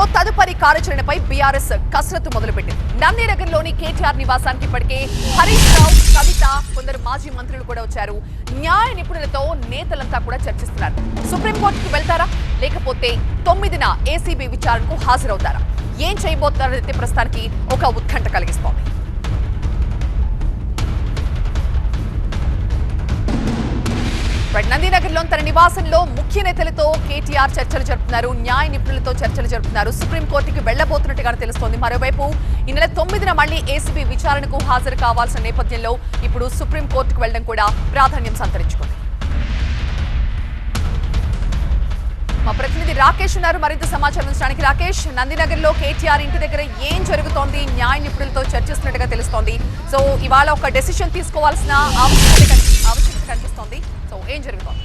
దీంతో తదుపరి కార్యాచరణపై బీఆర్ఎస్ కసరత్తు మొదలుపెట్టింది. నందినగర్లోని కేటీఆర్ నివాసానికి ఇప్పటికే హరీష్ రావు, కవిత, కొందరు మాజీ మంత్రులు కూడా వచ్చారు. న్యాయ నిపుణులతో నేతలంతా కూడా చర్చిస్తున్నారు. సుప్రీంకోర్టుకు వెళ్తారా, లేకపోతే 9న ఏసీబీ విచారణకు హాజరవుతారా? ఏం చేయబోతున్నారైతే ప్రస్తుతానికి ఒక ఉత్కంఠ కలిగిస్తోంది. నందినగర్లో తన నివాసంలో ముఖ్య నేతలతో కేటీఆర్ చర్చలు జరుపుతున్నారు. న్యాయ నిపుణులతో చర్చలు జరుపుతున్నారు. సుప్రీంకోర్టుకి వెళ్లబోతున్నట్టుగా తెలుస్తోంది. మరోవైపు ఈ నెల 9న మళ్లీ ఏసీబీ విచారణకు హాజరు కావాల్సిన నేపథ్యంలో ఇప్పుడు సుప్రీంకోర్టుకు వెళ్లడం కూడా ప్రాధాన్యం సంతరించుకుంది. మా ప్రతినిధి రాకేష్ ఉన్నారు మరింత సమాచారం ఇచ్చడానికి. రాకేష్, నందినగర్లో కేటీఆర్ ఇంటి దగ్గర ఏం జరుగుతోంది? న్యాయ నిపుణులతో చర్చిస్తున్నట్టుగా తెలుస్తోంది. సో ఇవాళ ఒక డెసిషన్ తీసుకోవాల్సిన ఆవశ్యకత కనిపిస్తోంది. సో ఏం జరుగుతోంది?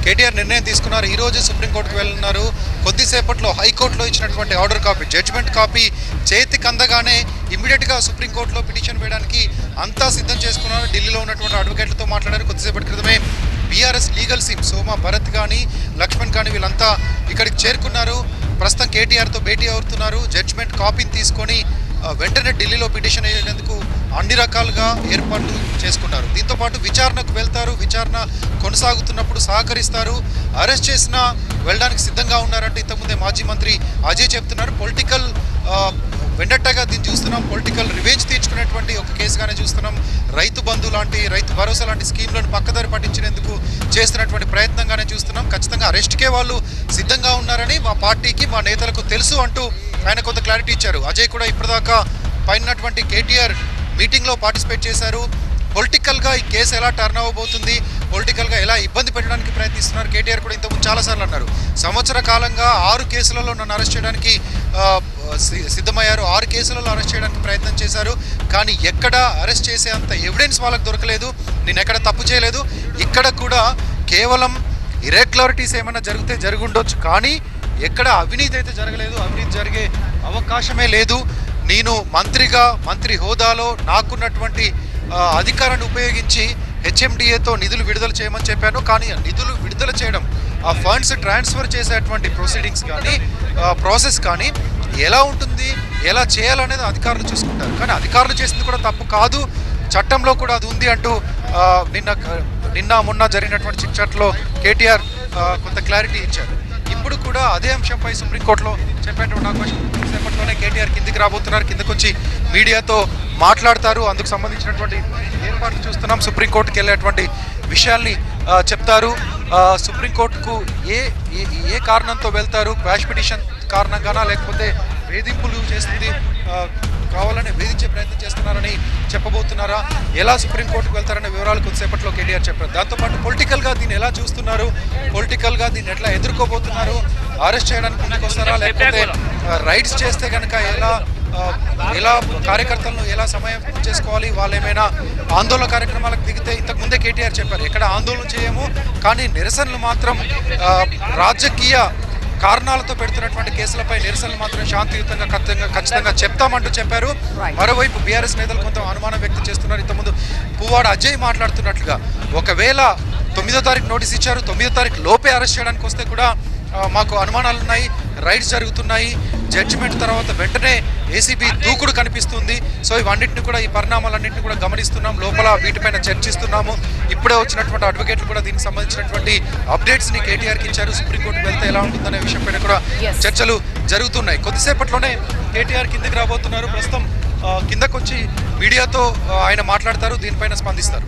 కేటీఆర్ నిర్ణయం తీసుకున్నారు. ఈ రోజు సుప్రీంకోర్టుకు వెళ్ళున్నారు. కొద్దిసేపట్లో హైకోర్టులో ఇచ్చినటువంటి ఆర్డర్ కాపీ, జడ్జిమెంట్ కాపీ చేతికి అందగానే ఇమ్మీడియట్గా సుప్రీంకోర్టులో పిటిషన్ వేయడానికి అంతా సిద్ధం చేసుకున్నారు. ఢిల్లీలో ఉన్నటువంటి అడ్వకేట్లతో మాట్లాడారు. కొద్దిసేపటి క్రితమే BRS legal seam Soma Bharat కానీ లక్ష్మణ్ కానీ వీళ్ళంతా ఇక్కడికి చేరుకున్నారు. ప్రస్తుతం కేటీఆర్తో భేటీ అవుతున్నారు. జడ్జిమెంట్ కాపీని తీసుకొని వెంటనే ఢిల్లీలో పిటిషన్ వేయడానికి అన్ని రకాలుగా ఏర్పాట్లు చేసుకున్నారు. దీంతోపాటు విచారణకు వెళ్తారు. విచారణ కొనసాగుతున్నప్పుడు సహకరిస్తారు. అరెస్ట్ చేసినా వెళ్ళడానికి సిద్ధంగా ఉన్నారంటే ఇంతకుముందే మాజీ మంత్రి అజయ్ చెప్తున్నారు. పొలిటికల్ వెండట్టగా దీన్ని చూస్తున్నాం. పొలిటికల్ రివెంజ్ తీర్చుకునేటువంటి ఒక కేసుగానే చూస్తున్నాం. రైతు బంధు లాంటి, రైతు భరోసా లాంటి స్కీమ్లను పక్కదారి పట్టించేందుకు చేస్తున్నటువంటి ప్రయత్నంగానే చూస్తున్నాం. ఖచ్చితంగా అరెస్ట్కే వాళ్ళు సిద్ధంగా ఉన్నారని మా పార్టీకి, మా నేతలకు తెలుసు అంటూ ఆయన కొంత క్లారిటీ ఇచ్చారు. అజయ్ కూడా ఇప్పటిదాకా పైనటువంటి కేటీఆర్ మీటింగ్లో పార్టిసిపేట్ చేశారు. పొలిటికల్గా ఈ కేసు ఎలా టర్న్ అవ్వబోతుంది, పొలిటికల్గా ఎలా ఇబ్బంది పెట్టడానికి ప్రయత్నిస్తున్నారు. కేటీఆర్ కూడా ఇంతకుముందు చాలాసార్లు అన్నారు, సంవత్సర కాలంగా 6 కేసులలో నన్ను అరెస్ట్ చేయడానికి సిద్ధమయ్యారు. 6 కేసులలో అరెస్ట్ చేయడానికి ప్రయత్నం చేశారు. కానీ ఎక్కడ అరెస్ట్ చేసే అంత ఎవిడెన్స్ వాళ్ళకి దొరకలేదు. నేను ఎక్కడ తప్పు చేయలేదు. ఇక్కడ కూడా కేవలం ఇరెగ్యులారిటీస్ ఏమైనా జరిగితే జరుగుండొచ్చు, కానీ ఎక్కడ అవినీతి అయితే జరగలేదు. అవినీతి జరిగే అవకాశమే లేదు. నేను మంత్రి హోదాలో నాకున్నటువంటి అధికారాన్ని ఉపయోగించి హెచ్ఎండిఏతో నిధులు విడుదల చేయమని చెప్పాను. కానీ నిధులు విడుదల చేయడం, ఆ ఫండ్స్ ట్రాన్స్ఫర్ చేసేటువంటి ప్రొసీడింగ్స్ కానీ ప్రాసెస్ కానీ ఎలా ఉంటుంది, ఎలా చేయాలనేది అధికారులు చూసుకుంటారు. కానీ అధికారులు చేసింది కూడా తప్పు కాదు, చట్టంలో కూడా అది ఉంది అంటూ నిన్న మొన్న జరిగినటువంటి చిట్చాట్లో కేటీఆర్ కొంత క్లారిటీ ఇచ్చారు. ఇప్పుడు కూడా అదే అంశంపై సుప్రీంకోర్టులో చెప్పేటువంటి అవకాశం సేపట్లోనే కేటీఆర్ కిందికి రాబోతున్నారు. కిందకు వచ్చి మీడియాతో మాట్లాడతారు. అందుకు సంబంధించినటువంటి ఏర్పాట్లు చూస్తున్నాం. సుప్రీంకోర్టుకి వెళ్ళేటువంటి విషయాల్ని చెప్తారు. సుప్రీంకోర్టుకు ఏ కారణంతో వెళ్తారు, క్వాష్ పిటిషన్ కారణంగానా లేకపోతే వేధింపులు చేస్తుంది, కావాలని వేధించే ప్రయత్నం చేస్తున్నారని చెప్పబోతున్నారా, ఎలా సుప్రీంకోర్టుకు వెళ్తారనే వివరాలు కొద్దిసేపట్లో కేటీఆర్ చెప్పారు. దాంతోపాటు పొలిటికల్గా దీన్ని ఎలా చూస్తున్నారు, పొలిటికల్గా దీన్ని ఎట్లా ఎదుర్కోబోతున్నారు, అరెస్ట్ చేయడానికి ముందుకు వస్తారా, లేకపోతే రైడ్స్ చేస్తే కనుక ఎలా కార్యకర్తలను ఎలా సమయం చేసుకోవాలి, వాళ్ళు ఏమైనా ఆందోళన కార్యక్రమాలకు దిగితే ఇంతకుముందే కేటీఆర్ చెప్పారు, ఎక్కడ ఆందోళన చేయము, కానీ నిరసనలు మాత్రం రాజకీయ కారణాలతో పెడుతున్నటువంటి కేసులపై నిరసనలు మాత్రం శాంతియుతంగా ఖచ్చితంగా చెప్తామంటూ చెప్పారు. మరోవైపు బీఆర్ఎస్ నేతలు కొంత అనుమానం వ్యక్తం చేస్తున్నారు. ఇంతకుముందు పువ్వాడ అజయ్ మాట్లాడుతున్నట్లుగా ఒకవేళ 9వ తారీఖు నోటీస్ ఇచ్చారు, 9వ తారీఖు లోపే అరెస్ట్ చేయడానికి వస్తే కూడా మాకు అనుమానాలు ఉన్నాయి, రైడ్స్ జరుగుతున్నాయి, జడ్జిమెంట్ తర్వాత వెంటనే ఏసీబీ దూకుడు కనిపిస్తుంది. సో ఇవన్నింటిని కూడా, ఈ పరిణామాలన్నింటినీ కూడా గమనిస్తున్నాం, లోపల వీటిపైన చర్చిస్తున్నాము. ఇప్పుడే వచ్చినటువంటి అడ్వకేట్లు కూడా దీనికి సంబంధించినటువంటి అప్డేట్స్ని కేటీఆర్కి ఇచ్చారు. సుప్రీంకోర్టుకు వెళ్తే ఎలా ఉంటుందనే విషయంపైన కూడా చర్చలు జరుగుతున్నాయి. కొద్దిసేపట్లోనే కేటీఆర్ కిందకి రాబోతున్నారు. ప్రస్తుతం కిందకు వచ్చి మీడియాతో ఆయన మాట్లాడతారు, దీనిపైన స్పందిస్తారు.